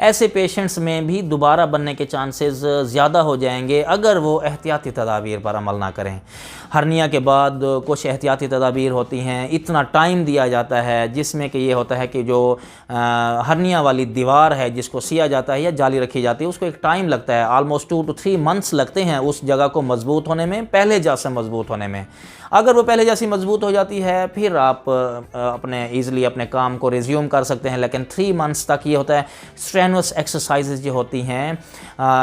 ऐसे पेशेंट्स में भी दोबारा बनने के चांसेस ज़्यादा हो जाएंगे अगर वो एहतियाती तदाबीर पर अमल ना करें। हर्निया के बाद कुछ एहतियाती तदाबीर होती हैं, इतना टाइम दिया जाता है जिसमें कि ये होता है कि जो हर्निया वाली दीवार है जिसको सिया जाता है या जाली रखी जाती है उसको एक टाइम लगता है, ऑलमोस्ट 2 to 3 मंथ्स लगते हैं उस जगह को मजबूत होने में, पहले जैसे मजबूत होने में। अगर वो पहले जैसी मजबूत हो जाती है फिर आप अपने ईज़िली अपने काम को रिज्यूम कर सकते हैं, लेकिन 3 मंथ्स तक ये होता है। स्ट्रेनुअस एक्सरसाइजेज जो होती हैं,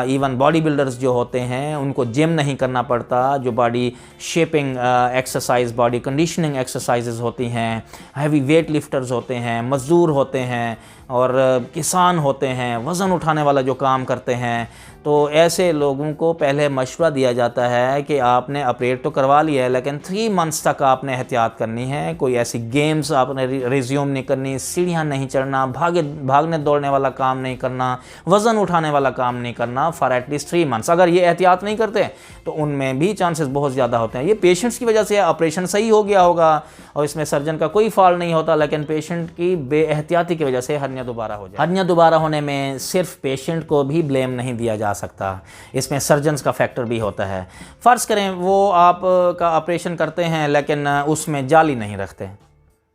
इवन बॉडी बिल्डर्स जो होते हैं उनको जिम नहीं करना पड़ता, जो body shaping exercise, body conditioning exercises होती हैं, हैवी वेट लिफ्टर्स होते हैं, मज़दूर होते हैं और किसान होते हैं, वज़न उठाने वाला जो काम करते हैं, तो ऐसे लोगों को पहले मशवरा दिया जाता है कि आपने ऑपरेट तो करवा लिया है लेकिन 3 मंथ्स तक आपने एहतियात करनी है। कोई ऐसी गेम्स आपने रिज्यूम नहीं करनी, सीढ़ियाँ नहीं चढ़ना, भागने दौड़ने वाला काम नहीं करना, वज़न उठाने वाला काम नहीं करना फॉर एटलीस्ट 3 मंथ्स। अगर ये एहतियात नहीं करते तो उनमें भी चांसेस बहुत ज़्यादा होते हैं। ये पेशेंट्स की वजह से ऑपरेशन सही हो गया होगा और इसमें सर्जन का कोई फॉल्ट नहीं होता, लेकिन पेशेंट की बेएहतियाती की वजह से हर्निया दोबारा हो जाए। हर्निया दोबारा होने में सिर्फ पेशेंट को भी ब्लेम नहीं दिया जा सकता, इसमें सर्जन्स का फैक्टर भी होता है। फ़र्ज़ करें वो आप का ऑपरेशन करते हैं लेकिन उसमें जाली नहीं रखते,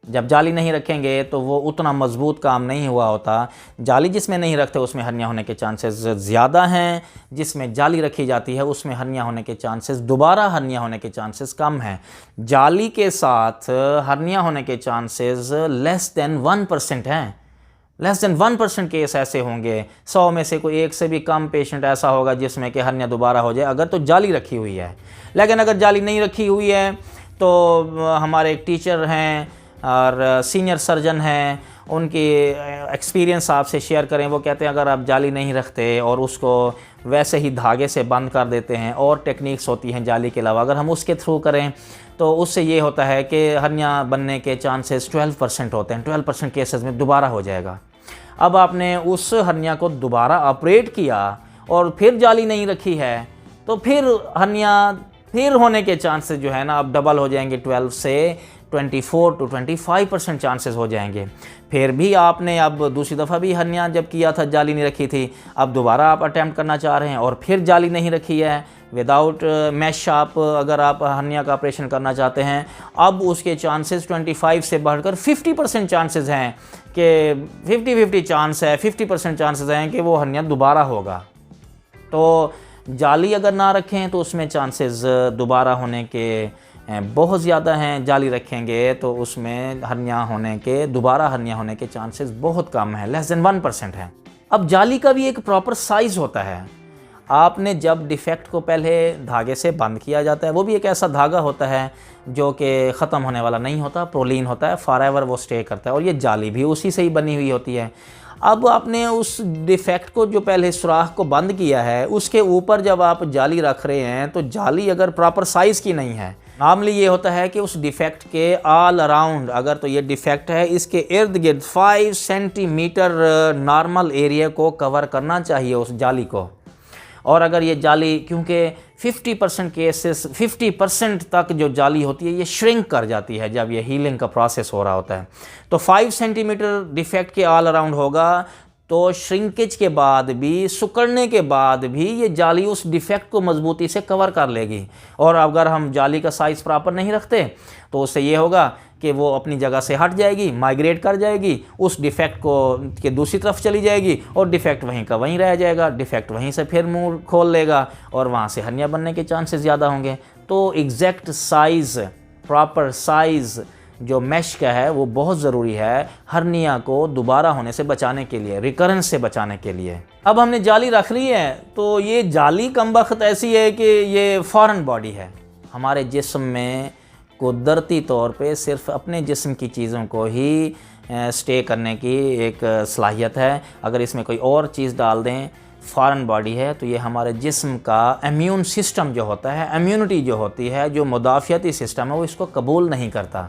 जब जाली नहीं रखेंगे तो वो उतना मजबूत काम नहीं हुआ होता। जाली जिसमें नहीं रखते उसमें हर्निया होने के चांसेस ज़्यादा हैं, जिसमें जाली रखी जाती है उसमें हर्निया होने के चांसेस, दोबारा हर्निया होने के चांसेस कम हैं। जाली के साथ हर्निया होने के चांसेस लेस देन 1% हैं। लेस देन 1% केस ऐसे होंगे, 100 में से कोई 1 से भी कम पेशेंट ऐसा होगा जिसमें कि हर्निया दोबारा हो जाए अगर तो जाली रखी हुई है। लेकिन अगर जाली नहीं रखी हुई है तो हमारे एक टीचर हैं और सीनियर सर्जन हैं, उनकी एक्सपीरियंस आपसे शेयर करें। वो कहते हैं अगर आप जाली नहीं रखते और उसको वैसे ही धागे से बंद कर देते हैं, और टेक्निक्स होती हैं जाली के अलावा, अगर हम उसके थ्रू करें तो उससे ये होता है कि हर्निया बनने के चांसेस 12% होते हैं। 12% केसेस में दोबारा हो जाएगा। अब आपने उस हर्निया को दोबारा ऑपरेट किया और फिर जाली नहीं रखी है तो फिर हर्निया फिर होने के चांसेस जो है ना अब डबल हो जाएंगे, 12 से 24 to 25% चांसेस हो जाएंगे। फिर भी आपने अब दूसरी दफ़ा भी हर्निया जब किया था जाली नहीं रखी थी, अब दोबारा आप अटैम्प्ट करना चाह रहे हैं और फिर जाली नहीं रखी है, विदाउट मैश आप अगर आप हर्निया का ऑपरेशन करना चाहते हैं, अब उसके चांसेस 25 से बढ़कर 50% चांसेस हैं कि 50-50 चांस है, 50% चांसेस हैं कि वो हर्निया दोबारा होगा। तो जाली अगर ना रखें तो उसमें चांसेस दोबारा होने के बहुत ज़्यादा हैं, जाली रखेंगे तो उसमें हर्निया होने के दोबारा हर्निया होने के चांसेस बहुत कम हैं, लेस देन 1% है। अब जाली का भी एक प्रॉपर साइज़ होता है। आपने जब डिफेक्ट को पहले धागे से बंद किया जाता है, वो भी एक ऐसा धागा होता है जो कि ख़त्म होने वाला नहीं होता, प्रोलीन होता है, फॉरएवर वो स्टे करता है, और ये जाली भी उसी से ही बनी हुई होती है। अब आपने उस डिफेक्ट को जो पहले सुराख को बंद किया है उसके ऊपर जब आप जाली रख रहे हैं तो जाली अगर प्रॉपर साइज़ की नहीं है, नॉर्मली ये होता है कि उस डिफेक्ट के ऑल अराउंड, अगर तो ये डिफेक्ट है इसके इर्द गिर्द 5 सेंटीमीटर नॉर्मल एरिया को कवर करना चाहिए उस जाली को। और अगर ये जाली, क्योंकि 50% केसेस 50% तक जो जाली होती है ये श्रिंक कर जाती है जब ये हीलिंग का प्रोसेस हो रहा होता है, तो 5 सेंटीमीटर डिफेक्ट के ऑल अराउंड होगा तो श्रिंकेज के बाद भी, सुकड़ने के बाद भी ये जाली उस डिफेक्ट को मजबूती से कवर कर लेगी। और अगर हम जाली का साइज़ प्रॉपर नहीं रखते तो उससे ये होगा कि वो अपनी जगह से हट जाएगी, माइग्रेट कर जाएगी, उस डिफेक्ट को के दूसरी तरफ चली जाएगी और डिफेक्ट वहीं का वहीं रह जाएगा, डिफेक्ट वहीं से फिर मुंह खोल लेगा और वहाँ से हर्निया बनने के चांसेस ज़्यादा होंगे। तो एग्जैक्ट साइज़, प्रॉपर साइज़ जो मैश का है वो बहुत ज़रूरी है हर्निया को दोबारा होने से बचाने के लिए, रिकरेंस से बचाने के लिए। अब हमने जाली रख ली है तो ये जाली कमबख्त ऐसी है कि ये फॉरेन बॉडी है। हमारे जिस्म में कुदरती तौर पे सिर्फ अपने जिस्म की चीज़ों को ही स्टे करने की एक सलाहियत है। अगर इसमें कोई और चीज़ डाल दें, फॉरेन बॉडी है, तो ये हमारे जिस्म का इम्यून सिस्टम जो होता है, इम्यूनिटी जो होती है, जो मुदाफ़ियाती सिस्टम है, वो इसको कबूल नहीं करता।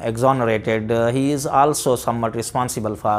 exonerated, he is also somewhat responsible for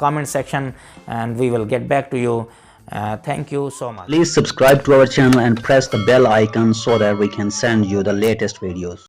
comment section and we will get back to you. Thank you so much. Please subscribe to our channel and press the bell icon so that we can send you the latest videos.